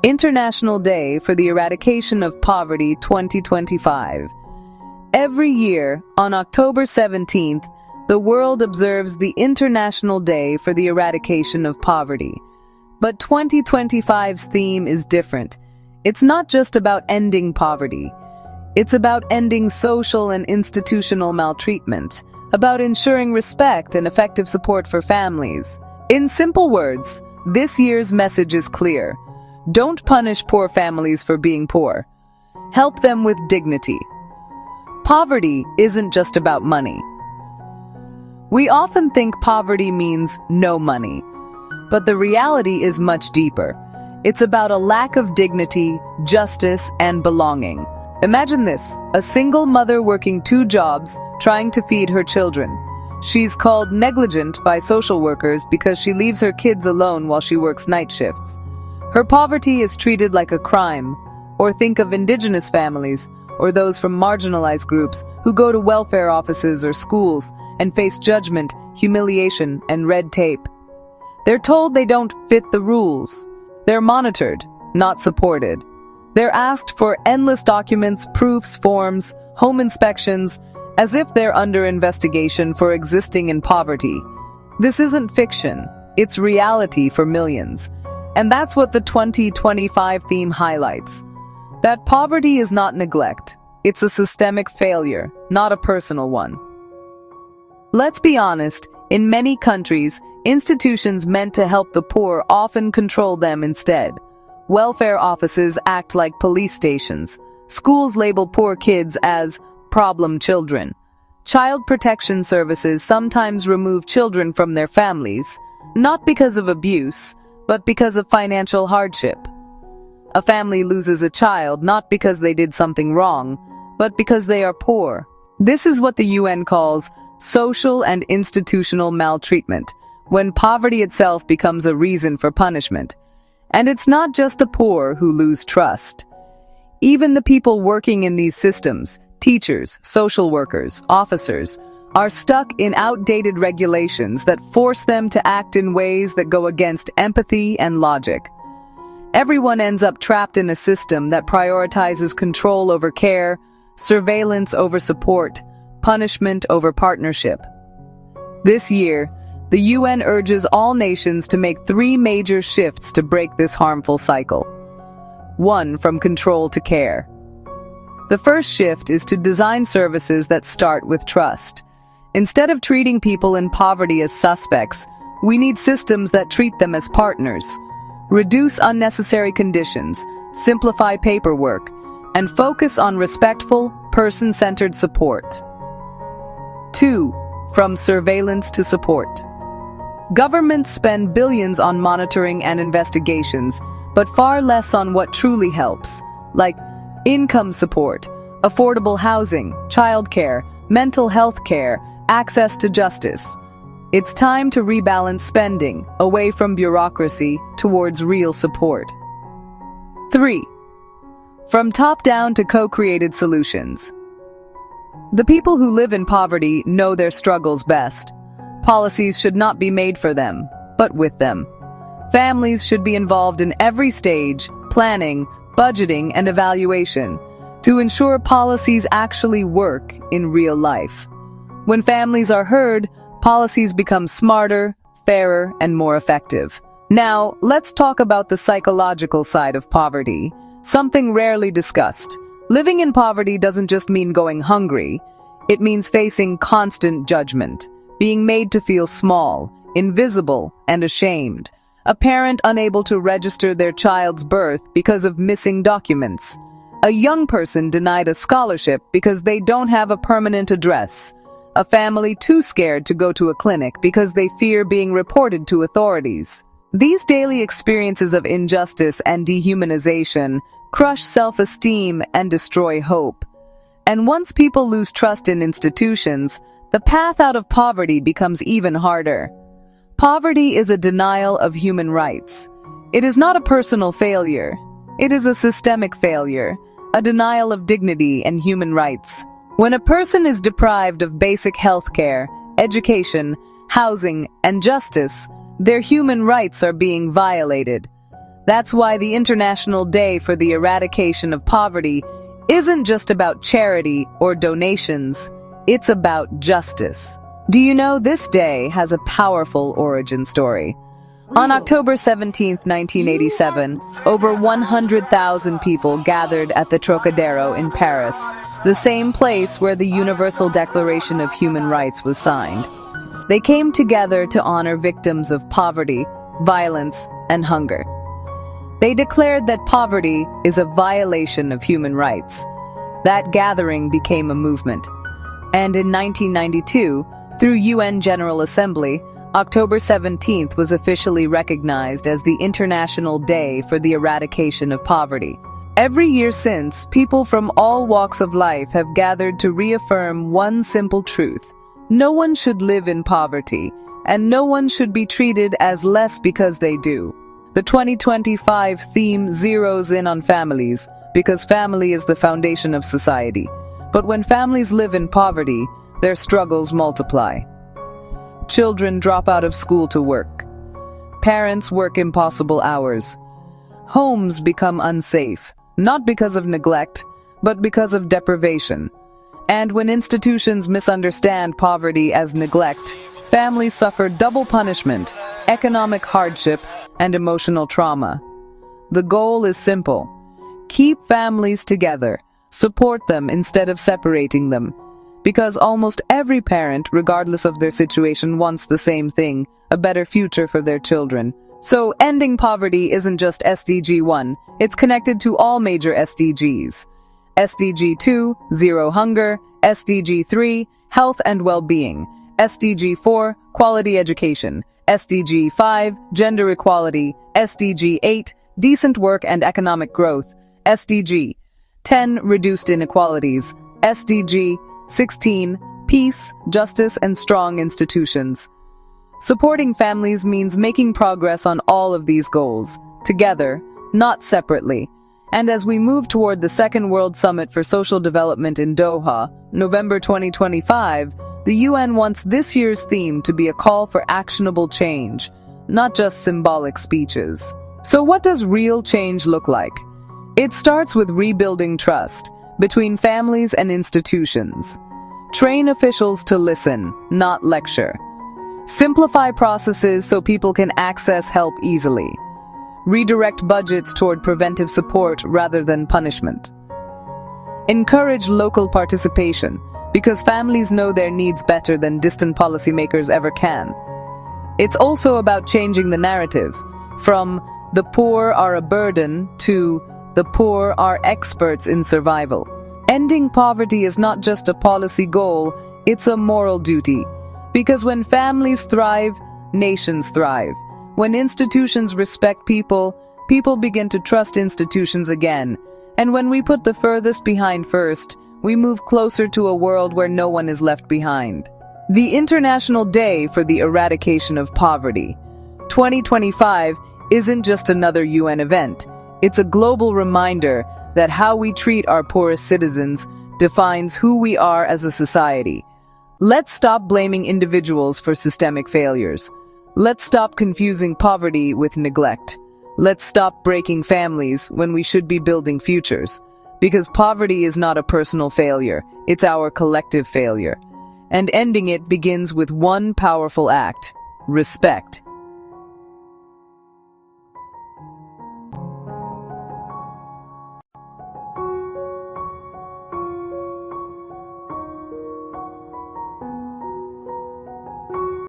International Day for the Eradication of Poverty 2025. Every year, on October 17th, the world observes the International Day for the Eradication of Poverty. But 2025's theme is different. It's not just about ending poverty. It's about ending social and institutional maltreatment, about ensuring respect and effective support for families. In simple words, this year's message is clear. Don't punish poor families for being poor. Help them with dignity. Poverty isn't just about money. We often think poverty means no money, but the reality is much deeper. It's about a lack of dignity, justice, and belonging. Imagine this: a single mother working 2 jobs, trying to feed her children. She's called negligent by social workers because she leaves her kids alone while she works night shifts. Her poverty is treated like a crime. Or think of indigenous families, or those from marginalized groups who go to welfare offices or schools and face judgment, humiliation, and red tape. They're told they don't fit the rules. They're monitored, not supported. They're asked for endless documents, proofs, forms, home inspections, as if they're under investigation for existing in poverty. This isn't fiction. It's reality for millions. And that's what the 2025 theme highlights. That poverty is not neglect. It's a systemic failure, not a personal one. Let's be honest, in many countries, institutions meant to help the poor often control them instead. Welfare offices act like police stations. Schools label poor kids as problem children. Child protection services sometimes remove children from their families, not because of abuse, but because of financial hardship. A family loses a child not because they did something wrong, but because they are poor. This is what the UN calls social and institutional maltreatment, when poverty itself becomes a reason for punishment. And it's not just the poor who lose trust. Even the people working in these systems, teachers, social workers, officers, are stuck in outdated regulations that force them to act in ways that go against empathy and logic. Everyone ends up trapped in a system that prioritizes control over care, surveillance over support, punishment over partnership. This year, the UN urges all nations to make 3 major shifts to break this harmful cycle. 1. From control to care. The first shift is to design services that start with trust. Instead of treating people in poverty as suspects, we need systems that treat them as partners. Reduce unnecessary conditions, simplify paperwork, and focus on respectful, person-centered support. 2. From surveillance to support. Governments spend billions on monitoring and investigations, but far less on what truly helps, like income support, affordable housing, childcare, mental health care, access to justice. It's time to rebalance spending away from bureaucracy towards real support. 3. From top-down to co-created solutions. The people who live in poverty know their struggles best. Policies should not be made for them, but with them. Families should be involved in every stage, planning, budgeting, and evaluation, to ensure policies actually work in real life. When families are heard, policies become smarter, fairer, and more effective. Now, let's talk about the psychological side of poverty, something rarely discussed. Living in poverty doesn't just mean going hungry. It means facing constant judgment, being made to feel small, invisible, and ashamed. A parent unable to register their child's birth because of missing documents. A young person denied a scholarship because they don't have a permanent address. A family too scared to go to a clinic because they fear being reported to authorities. These daily experiences of injustice and dehumanization crush self-esteem and destroy hope. And once people lose trust in institutions, the path out of poverty becomes even harder. Poverty is a denial of human rights. It is not a personal failure. It is a systemic failure, a denial of dignity and human rights. When a person is deprived of basic health care, education, housing, and justice, their human rights are being violated. That's why the International Day for the Eradication of Poverty isn't just about charity or donations, it's about justice. Do you know this day has a powerful origin story? On October 17, 1987, over 100,000 people gathered at the Trocadero in Paris, the same place where the Universal Declaration of Human Rights was signed. They came together to honor victims of poverty, violence, and hunger. They declared that poverty is a violation of human rights. That gathering became a movement. And in 1992, through UN General Assembly, October 17th was officially recognized as the International Day for the Eradication of Poverty. Every year since, people from all walks of life have gathered to reaffirm one simple truth. No one should live in poverty, and no one should be treated as less because they do. The 2025 theme zeroes in on families, because family is the foundation of society. But when families live in poverty, their struggles multiply. Children drop out of school to work. Parents work impossible hours. Homes become unsafe, not because of neglect, but because of deprivation. And when institutions misunderstand poverty as neglect, families suffer double punishment, economic hardship, and emotional trauma. The goal is simple. Keep families together. Support them instead of separating them. Because almost every parent, regardless of their situation, wants the same thing, a better future for their children. So ending poverty isn't just SDG 1, it's connected to all major SDGs. SDG 2, Zero Hunger, SDG 3, Health and Well-being, SDG 4, Quality Education, SDG 5, Gender Equality, SDG 8, Decent Work and Economic Growth, SDG 10, Reduced Inequalities, SDG 16, Peace, Justice and Strong Institutions. Supporting families means making progress on all of these goals, together, not separately. And as we move toward the Second World Summit for Social Development in Doha, November 2025, the UN wants this year's theme to be a call for actionable change, not just symbolic speeches. So what does real change look like? It starts with rebuilding trust between families and institutions. Train officials to listen, not lecture. Simplify processes so people can access help easily. Redirect budgets toward preventive support rather than punishment. Encourage local participation, because families know their needs better than distant policymakers ever can. It's also about changing the narrative, from "the poor are a burden" to "the poor are experts in survival." Ending poverty is not just a policy goal, it's a moral duty. Because when families thrive, nations thrive. When institutions respect people, people begin to trust institutions again. And when we put the furthest behind first, we move closer to a world where no one is left behind. The International Day for the Eradication of Poverty, 2025, isn't just another UN event. It's a global reminder that how we treat our poorest citizens defines who we are as a society. Let's stop blaming individuals for systemic failures. Let's stop confusing poverty with neglect. Let's stop breaking families when we should be building futures. Because poverty is not a personal failure, it's our collective failure. And ending it begins with one powerful act: respect.